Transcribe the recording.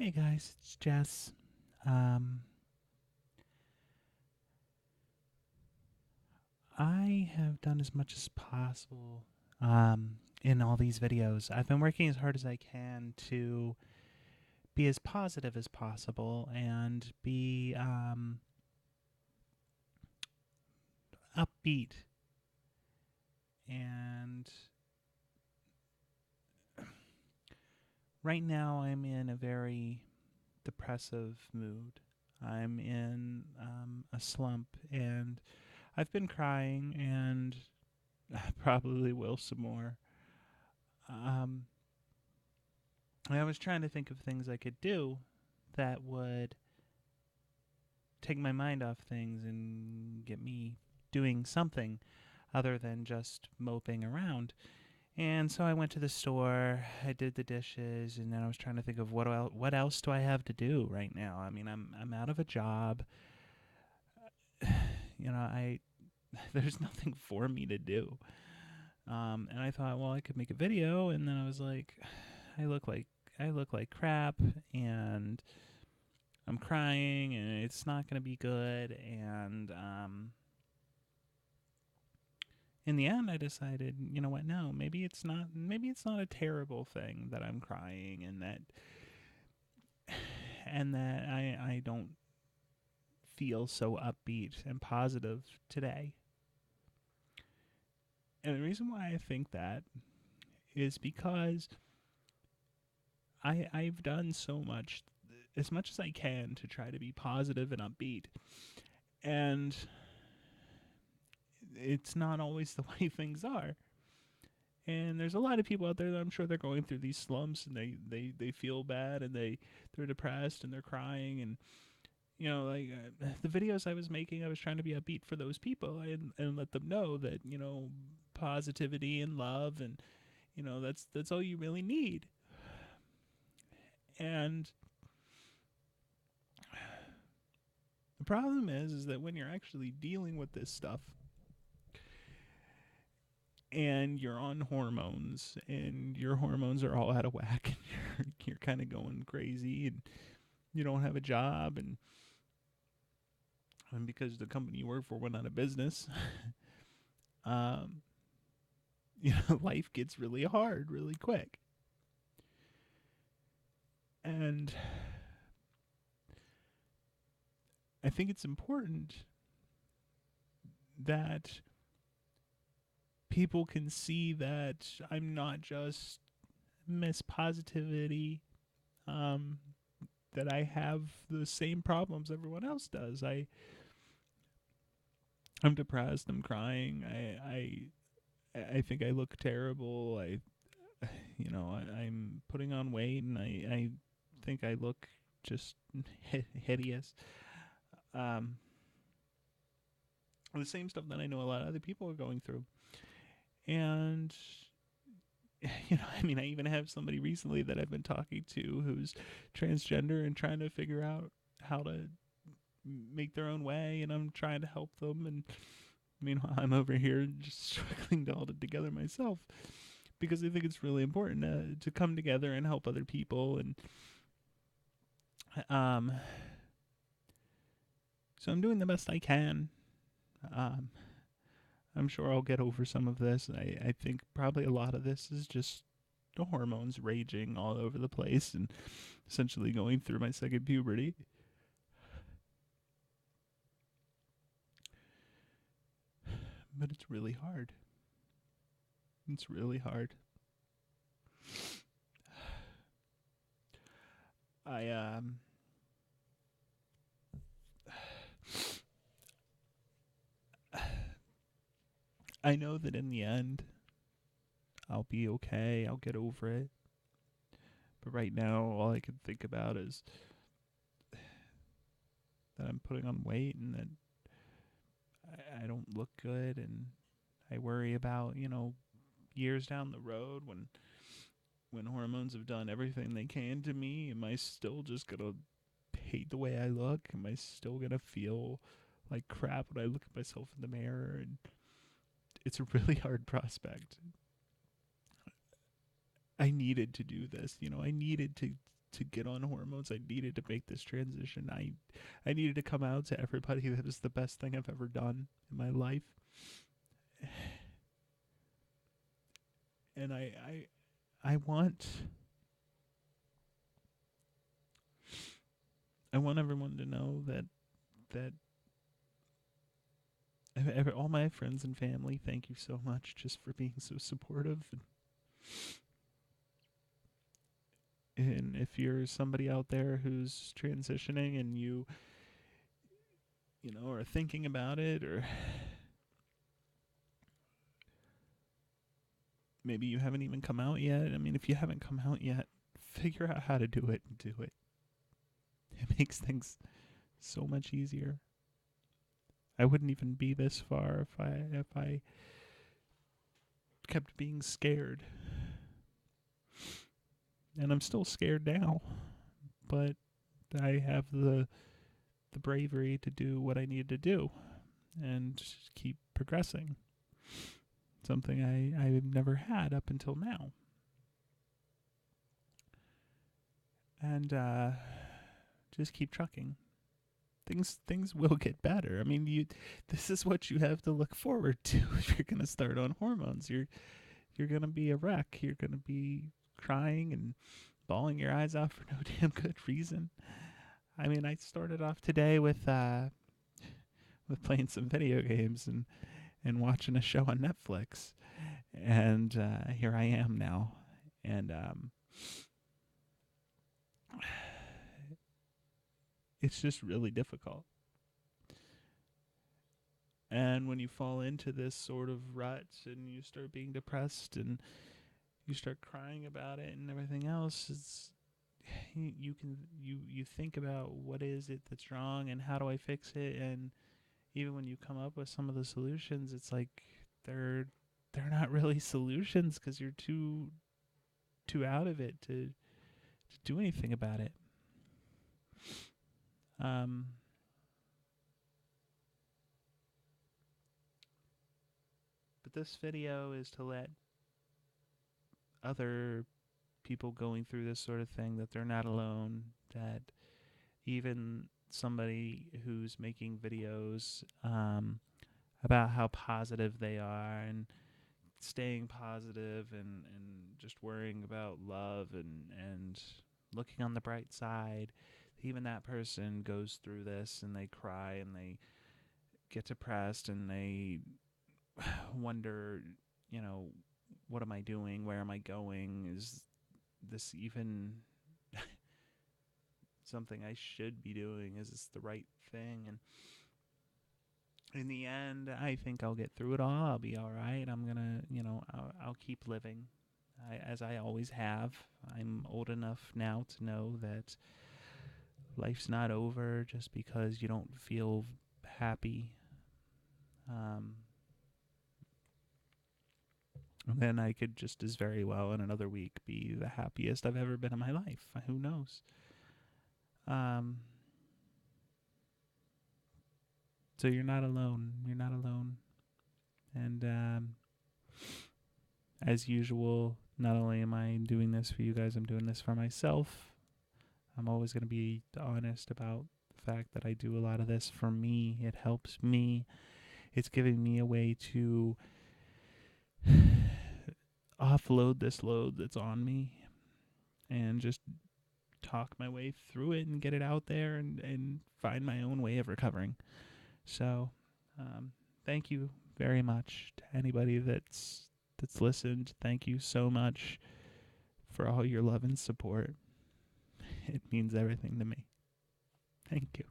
Hey guys, it's Jess. Um, I have done as much as possible in all these videos. I've been working as hard as I can to be as positive as possible and be upbeat. And right now, I'm in a very depressive mood. I'm in a slump, and I've been crying, and I probably will some more. Um, I was trying to think of things I could do that would take my mind off things and get me doing something other than just moping around. And so I went to the store, I did the dishes, and then I was trying to think of what else do I have to do right now? I mean, I'm out of a job. I there's nothing for me to do. And I thought, well, I could make a video, and then I was like, I look like I look like crap, and I'm crying and it's not going to be good. And in the end, I decided, you know what? No, maybe it's not. Maybe it's not a terrible thing that I'm crying and that I don't feel so upbeat and positive today. And the reason why I think that is because I've done so much, as much as I can, to try to be positive and upbeat, and it's not always the way things are. And there's a lot of people out there that I'm sure they're going through these slumps and they feel bad and they're depressed and they're crying and the videos I was making, I was trying to be upbeat for those people and let them know that positivity and love and that's all you really need. And the problem is that when you're actually dealing with this stuff and you're on hormones and your hormones are all out of whack and you're kind of going crazy and you don't have a job and because the company you work for went out of business, um, life gets really hard really quick. And I think it's important that people can see that I'm not just Miss Positivity, um, that I have the same problems everyone else does. I'm depressed. I'm crying. I think I look terrible. I'm putting on weight, and I think I look just hideous. Um, the same stuff that I know a lot of other people are going through, and I mean, I even have somebody recently that I've been talking to who's transgender and trying to figure out how to make their own way, and I'm trying to help them, and meanwhile I'm over here just struggling to hold it together myself because I think it's really important to come together and help other people. And um, so I'm doing the best I can. Um, I'm sure I'll get over some of this. I think probably a lot of this is just the hormones raging all over the place and essentially going through my second puberty. But it's really hard. It's really hard. I I know that in the end I'll be okay. I'll get over it. But right now all I can think about is that I'm putting on weight and that I don't look good, and I worry about, years down the road when hormones have done everything they can to me, am I still just gonna hate the way I look? Am I still gonna feel like crap when I look at myself in the mirror? And it's a really hard prospect. I needed to do this, I needed to get on hormones. I needed to make this transition. I needed to come out to everybody that is the best thing I've ever done in my life. And I want everyone to know that all my friends and family, thank you so much just for being so supportive. And if you're somebody out there who's transitioning and you know, are thinking about it, or maybe you haven't even come out yet. I mean, if you haven't come out yet, figure out how to do it and do it. It makes things so much easier. I wouldn't even be this far if I kept being scared. And I'm still scared now, but I have the bravery to do what I need to do and keep progressing. Something I've never had up until now. And just keep trucking. Things will get better. I mean, this is what you have to look forward to if you're going to start on hormones. You're going to be a wreck. You're going to be crying and bawling your eyes out for no damn good reason. I mean, I started off today with playing some video games and watching a show on Netflix, and here I am now, and it's just really difficult. And when you fall into this sort of rut and you start being depressed and you start crying about it and everything else, it's you think about what is it that's wrong and how do I fix it. And even when you come up with some of the solutions, it's like they're not really solutions because you're too out of it to do anything about it. But this video is to let other people going through this sort of thing that they're not alone, that even somebody who's making videos about how positive they are and staying positive and just worrying about love and looking on the bright side, even that person goes through this and they cry and they get depressed and they wonder, you know, what am I doing? Where am I going? Is this even something I should be doing? Is this the right thing? And in the end, I think I'll get through it all. I'll be all right. I'm gonna, I'll keep living, as I always have. I'm old enough now to know that life's not over just because you don't feel happy. Then I could just as very well in another week be the happiest I've ever been in my life. Who knows? So you're not alone. You're not alone. And as usual, not only am I doing this for you guys, I'm doing this for myself. I'm always going to be honest about the fact that I do a lot of this for me. It helps me. It's giving me a way to offload this load that's on me and just talk my way through it and get it out there and find my own way of recovering. So thank you very much to anybody that's listened. Thank you so much for all your love and support. It means everything to me. Thank you.